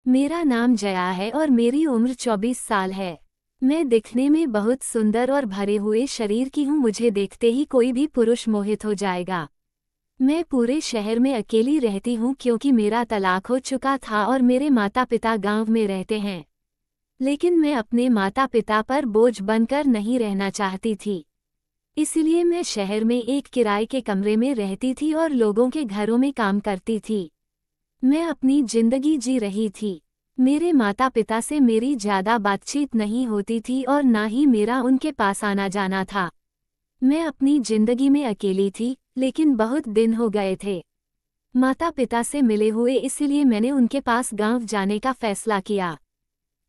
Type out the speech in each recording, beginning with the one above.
मेरा नाम जया है और मेरी उम्र 24 साल है। मैं दिखने में बहुत सुंदर और भरे हुए शरीर की हूँ। मुझे देखते ही कोई भी पुरुष मोहित हो जाएगा। मैं पूरे शहर में अकेली रहती हूँ क्योंकि मेरा तलाक हो चुका था और मेरे माता पिता गांव में रहते हैं। लेकिन मैं अपने माता पिता पर बोझ बनकर नहीं रहना चाहती थी। इसलिए मैं शहर में एक किराए के कमरे में रहती थी और लोगों के घरों में काम करती थी। मैं अपनी जिंदगी जी रही थी। मेरे माता पिता से मेरी ज्यादा बातचीत नहीं होती थी और ना ही मेरा उनके पास आना जाना था। मैं अपनी जिंदगी में अकेली थी, लेकिन बहुत दिन हो गए थे माता पिता से मिले हुए, इसलिए मैंने उनके पास गांव जाने का फैसला किया।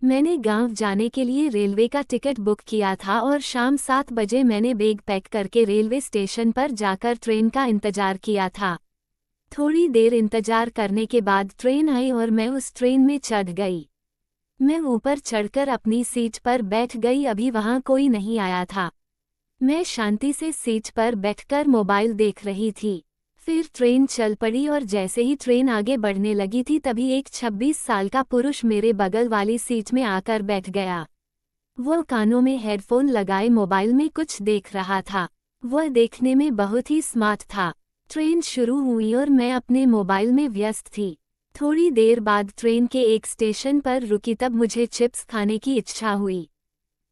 मैंने गांव जाने के लिए रेलवे का टिकट बुक किया था और शाम 7 बजे मैंने बैग पैक करके रेलवे स्टेशन पर जाकर ट्रेन का इंतजार किया था। थोड़ी देर इंतजार करने के बाद ट्रेन आई और मैं उस ट्रेन में चढ़ गई। मैं ऊपर चढ़कर अपनी सीट पर बैठ गई। अभी वहां कोई नहीं आया था। मैं शांति से सीट पर बैठकर मोबाइल देख रही थी। फिर ट्रेन चल पड़ी और जैसे ही ट्रेन आगे बढ़ने लगी थी तभी एक 26 साल का पुरुष मेरे बगल वाली सीट में आकर बैठ गया। वह कानों में हेडफोन लगाए मोबाइल में कुछ देख रहा था। वह देखने में बहुत ही स्मार्ट था। ट्रेन शुरू हुई और मैं अपने मोबाइल में व्यस्त थी। थोड़ी देर बाद ट्रेन के एक स्टेशन पर रुकी, तब मुझे चिप्स खाने की इच्छा हुई।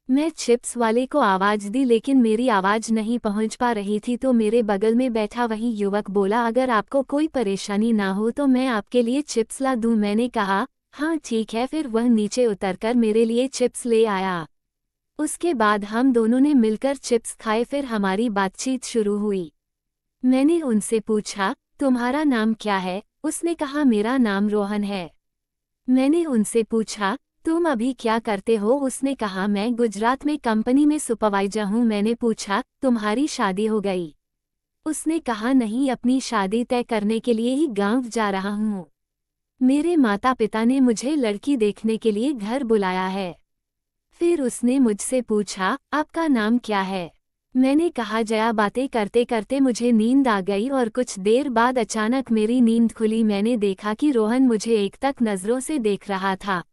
मैं चिप्स वाले को आवाज दी, लेकिन मेरी आवाज नहीं पहुंच पा रही थी। तो मेरे बगल में बैठा वही युवक बोला, अगर आपको कोई परेशानी ना हो तो मैं आपके लिए चिप्स ला दूं। मैंने कहा, हाँ ठीक है। फिर वह नीचे उतरकर मेरे लिए चिप्स ले आया। उसके बाद हम दोनों ने मिलकर चिप्स खाए। फिर हमारी बातचीत शुरू हुई। मैंने उनसे पूछा, तुम्हारा नाम क्या है? उसने कहा, मेरा नाम रोहन है। मैंने उनसे पूछा, तुम अभी क्या करते हो? उसने कहा, मैं गुजरात में कंपनी में सुपरवाइजर हूँ। मैंने पूछा, तुम्हारी शादी हो गई? उसने कहा, नहीं, अपनी शादी तय करने के लिए ही गांव जा रहा हूँ। मेरे माता पिता ने मुझे लड़की देखने के लिए घर बुलाया है। फिर उसने मुझसे पूछा, आपका नाम क्या है? मैंने कहा, जया। बातें करते करते मुझे नींद आ गई और कुछ देर बाद अचानक मेरी नींद खुली। मैंने देखा कि रोहन मुझे एकटक नजरों से देख रहा था।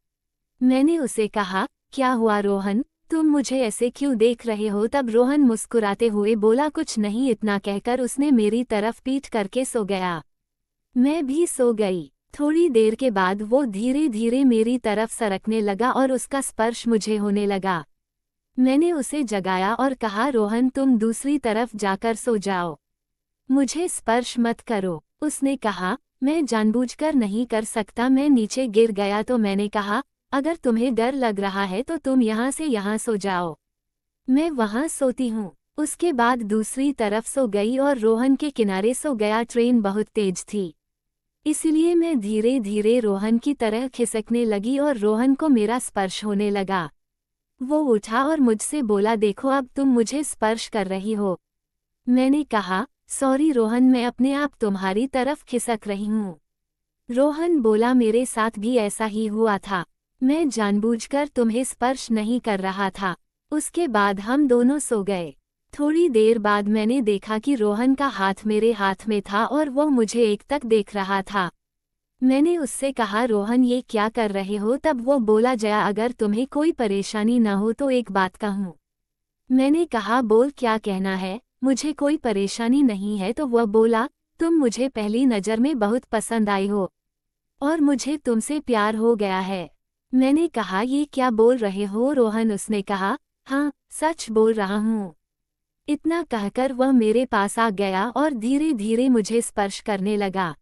मैंने उसे कहा, क्या हुआ रोहन, तुम मुझे ऐसे क्यों देख रहे हो? तब रोहन मुस्कुराते हुए बोला, कुछ नहीं। इतना कहकर उसने मेरी तरफ पीठ करके सो गया। मैं भी सो गई। थोड़ी देर के बाद वो धीरे धीरे मेरी तरफ सरकने लगा और उसका स्पर्श मुझे होने लगा। मैंने उसे जगाया और कहा, रोहन तुम दूसरी तरफ जाकर सो जाओ, मुझे स्पर्श मत करो। उसने कहा, मैं जानबूझकर नहीं कर सकता। मैं नीचे गिर गया तो मैंने कहा, अगर तुम्हें डर लग रहा है तो तुम यहाँ से यहाँ सो जाओ, मैं वहाँ सोती हूँ। उसके बाद दूसरी तरफ सो गई और रोहन के किनारे सो गया। ट्रेन बहुत तेज थी, इसलिए मैं धीरे धीरे रोहन की तरह खिसकने लगी और रोहन को मेरा स्पर्श होने लगा। वो उठा और मुझसे बोला, देखो अब तुम मुझे स्पर्श कर रही हो। मैंने कहा, सॉरी रोहन, मैं अपने आप तुम्हारी तरफ खिसक रही हूँ। रोहन बोला, मेरे साथ भी ऐसा ही हुआ था, मैं जानबूझकर तुम्हें स्पर्श नहीं कर रहा था। उसके बाद हम दोनों सो गए। थोड़ी देर बाद मैंने देखा कि रोहन का हाथ मेरे हाथ में था और वो मुझे एकटक देख रहा था। मैंने उससे कहा, रोहन ये क्या कर रहे हो? तब वो बोला, जया अगर तुम्हें कोई परेशानी न हो तो एक बात कहूँ। मैंने कहा, बोल, क्या कहना है? मुझे कोई परेशानी नहीं है। तो वह बोला, तुम मुझे पहली नज़र में बहुत पसंद आई हो और मुझे तुमसे प्यार हो गया है। मैंने कहा, ये क्या बोल रहे हो रोहन? उसने कहा, हाँ सच बोल रहा हूँ। इतना कहकर वह मेरे पास आ गया और धीरे धीरे मुझे स्पर्श करने लगा।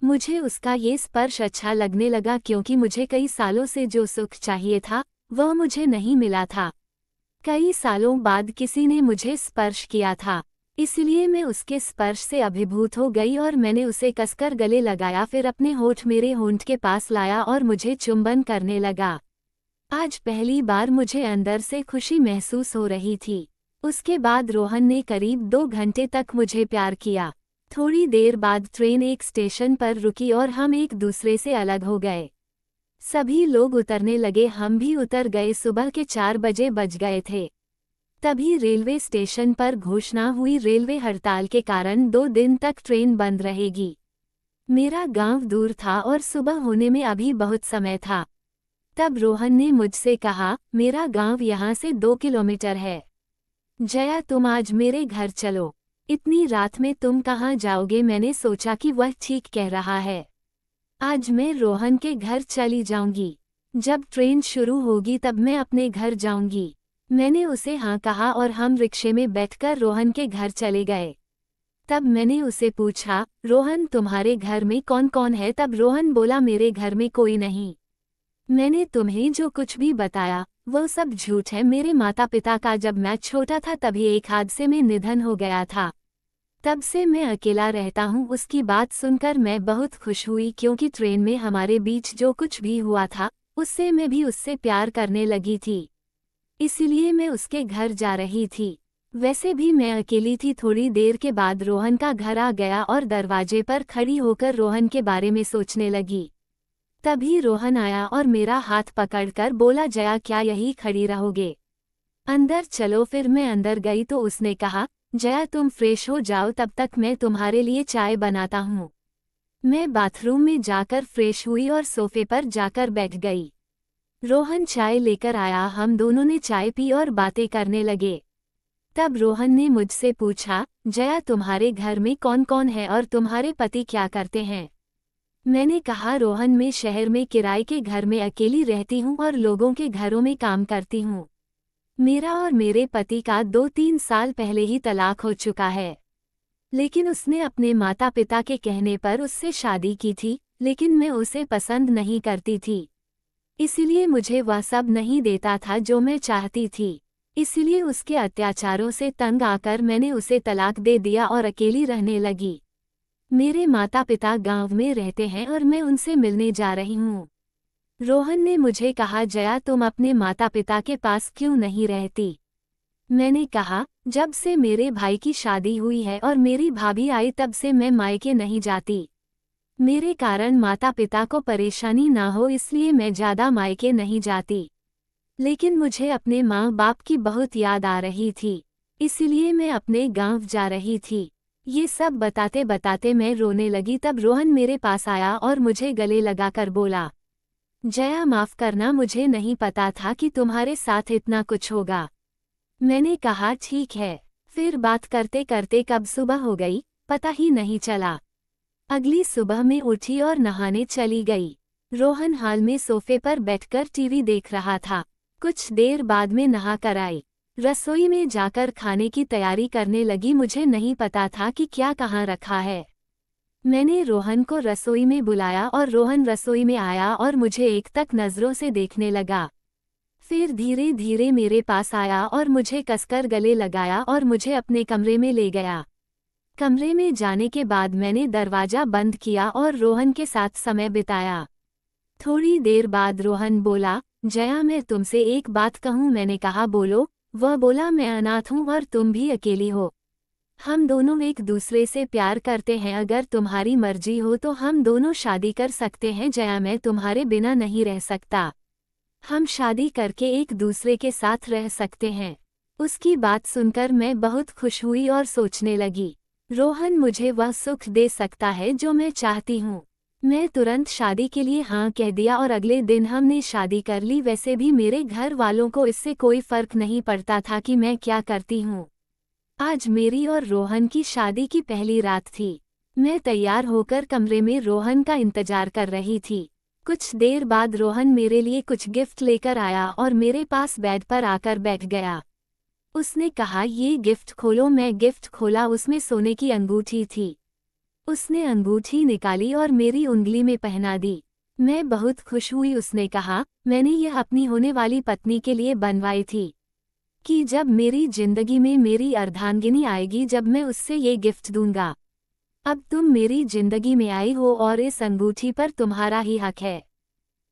मुझे उसका ये स्पर्श अच्छा लगने लगा क्योंकि मुझे कई सालों से जो सुख चाहिए था वह मुझे नहीं मिला था। कई सालों बाद किसी ने मुझे स्पर्श किया था, इसलिए मैं उसके स्पर्श से अभिभूत हो गई और मैंने उसे कसकर गले लगाया। फिर अपने होठ मेरे होंठ के पास लाया और मुझे चुंबन करने लगा। आज पहली बार मुझे अंदर से खुशी महसूस हो रही थी। उसके बाद रोहन ने करीब 2 घंटे तक मुझे प्यार किया। थोड़ी देर बाद ट्रेन एक स्टेशन पर रुकी और हम एक दूसरे से अलग हो गए। सभी लोग उतरने लगे, हम भी उतर गए। सुबह के 4 बजे बज गए थे। तभी रेलवे स्टेशन पर घोषणा हुई, रेलवे हड़ताल के कारण 2 दिन तक ट्रेन बंद रहेगी। मेरा गांव दूर था और सुबह होने में अभी बहुत समय था। तब रोहन ने मुझसे कहा, मेरा गांव यहाँ से 2 किलोमीटर है। जया, तुम आज मेरे घर चलो। इतनी रात में तुम कहाँ जाओगे? मैंने सोचा कि वह ठीक कह रहा है। आज मैं रोहन के घर चली जाऊंगी। जब ट्रेन शुरू होगी तब मैं अपने घर जाऊंगी। मैंने उसे हाँ कहा और हम रिक्शे में बैठकर रोहन के घर चले गए। तब मैंने उसे पूछा, रोहन तुम्हारे घर में कौन कौन है? तब रोहन बोला, मेरे घर में कोई नहीं। मैंने तुम्हें जो कुछ भी बताया वो सब झूठ है। मेरे माता पिता का जब मैं छोटा था तभी एक हादसे में निधन हो गया था। तब से मैं अकेला रहता हूँ। उसकी बात सुनकर मैं बहुत खुश हुई, क्योंकि ट्रेन में हमारे बीच जो कुछ भी हुआ था उससे मैं भी उससे प्यार करने लगी थी। इसलिए मैं उसके घर जा रही थी। वैसे भी मैं अकेली थी। थोड़ी देर के बाद रोहन का घर आ गया और दरवाजे पर खड़ी होकर रोहन के बारे में सोचने लगी। तभी रोहन आया और मेरा हाथ पकड़कर बोला, जया क्या यही खड़ी रहोगे? अंदर चलो। फिर मैं अंदर गई तो उसने कहा, जया तुम फ्रेश हो जाओ, तब तक मैं तुम्हारे लिए चाय बनाता हूँ। मैं बाथरूम में जाकर फ्रेश हुई और सोफे पर जाकर बैठ गई। रोहन चाय लेकर आया। हम दोनों ने चाय पी और बातें करने लगे। तब रोहन ने मुझसे पूछा, जया तुम्हारे घर में कौन कौन है और तुम्हारे पति क्या करते हैं? मैंने कहा, रोहन, मैं शहर में किराए के घर में अकेली रहती हूँ और लोगों के घरों में काम करती हूँ। मेरा और मेरे पति का 2-3 साल पहले ही तलाक हो चुका है। लेकिन उसने अपने माता पिता के कहने पर उससे शादी की थी, लेकिन मैं उसे पसंद नहीं करती थी। इसलिए मुझे वह सब नहीं देता था जो मैं चाहती थी। इसलिए उसके अत्याचारों से तंग आकर मैंने उसे तलाक दे दिया और अकेली रहने लगी। मेरे माता पिता गांव में रहते हैं और मैं उनसे मिलने जा रही हूँ। रोहन ने मुझे कहा, जया तुम अपने माता पिता के पास क्यों नहीं रहती? मैंने कहा, जब से मेरे भाई की शादी हुई है और मेरी भाभी आई तब से मैं मायके नहीं जाती। मेरे कारण माता पिता को परेशानी ना हो इसलिए मैं ज़्यादा मायके नहीं जाती। लेकिन मुझे अपने माँ बाप की बहुत याद आ रही थी, इसलिए मैं अपने गांव जा रही थी। ये सब बताते बताते मैं रोने लगी। तब रोहन मेरे पास आया और मुझे गले लगाकर बोला, जया माफ़ करना, मुझे नहीं पता था कि तुम्हारे साथ इतना कुछ होगा। मैंने कहा, ठीक है। फिर बात करते करते कब सुबह हो गई पता ही नहीं चला। अगली सुबह मैं उठी और नहाने चली गई। रोहन हाल में सोफे पर बैठकर टीवी देख रहा था। कुछ देर बाद में नहा कर आई। रसोई में जाकर खाने की तैयारी करने लगी। मुझे नहीं पता था कि क्या कहाँ रखा है। मैंने रोहन को रसोई में बुलाया और रोहन रसोई में आया और मुझे एकटक नज़रों से देखने लगा। फिर धीरे धीरे मेरे पास आया और मुझे कसकर गले लगाया और मुझे अपने कमरे में ले गया। कमरे में जाने के बाद मैंने दरवाज़ा बंद किया और रोहन के साथ समय बिताया। थोड़ी देर बाद रोहन बोला, जया मैं तुमसे एक बात कहूँ? मैंने कहा, बोलो। वह बोला, मैं अनाथ हूँ और तुम भी अकेली हो। हम दोनों एक दूसरे से प्यार करते हैं। अगर तुम्हारी मर्जी हो तो हम दोनों शादी कर सकते हैं। जया मैं तुम्हारे बिना नहीं रह सकता। हम शादी करके एक दूसरे के साथ रह सकते हैं। उसकी बात सुनकर मैं बहुत खुश हुई और सोचने लगी, रोहन मुझे वह सुख दे सकता है जो मैं चाहती हूँ। मैं तुरंत शादी के लिए हाँ कह दिया और अगले दिन हमने शादी कर ली। वैसे भी मेरे घर वालों को इससे कोई फर्क नहीं पड़ता था कि मैं क्या करती हूँ। आज मेरी और रोहन की शादी की पहली रात थी। मैं तैयार होकर कमरे में रोहन का इंतजार कर रही थी। कुछ देर बाद रोहन मेरे लिए कुछ गिफ्ट लेकर आया और मेरे पास बेड पर आकर बैठ गया। उसने कहा, ये गिफ्ट खोलो। मैं गिफ्ट खोला। उसमें सोने की अंगूठी थी। उसने अंगूठी निकाली और मेरी उंगली में पहना दी। मैं बहुत खुश हुई। उसने कहा, मैंने यह अपनी होने वाली पत्नी के लिए बनवाई थी कि जब मेरी जिंदगी में मेरी अर्धांगिनी आएगी, जब मैं उससे ये गिफ्ट दूंगा। अब तुम मेरी जिंदगी में आई हो और इस अंगूठी पर तुम्हारा ही हक है।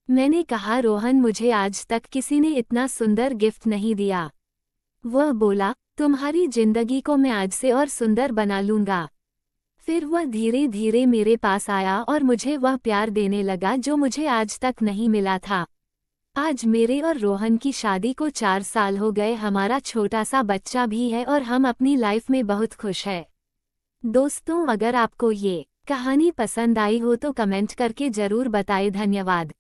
मैंने कहा, रोहन मुझे आज तक किसी ने इतना सुंदर गिफ्ट नहीं दिया। वह बोला, तुम्हारी जिंदगी को मैं आज से और सुंदर बना लूंगा। फिर वह धीरे धीरे मेरे पास आया और मुझे वह प्यार देने लगा जो मुझे आज तक नहीं मिला था। आज मेरे और रोहन की शादी को 4 साल हो गए। हमारा छोटा सा बच्चा भी है और हम अपनी लाइफ में बहुत खुश हैं। दोस्तों, अगर आपको ये कहानी पसंद आई हो तो कमेंट करके जरूर बताएं। धन्यवाद।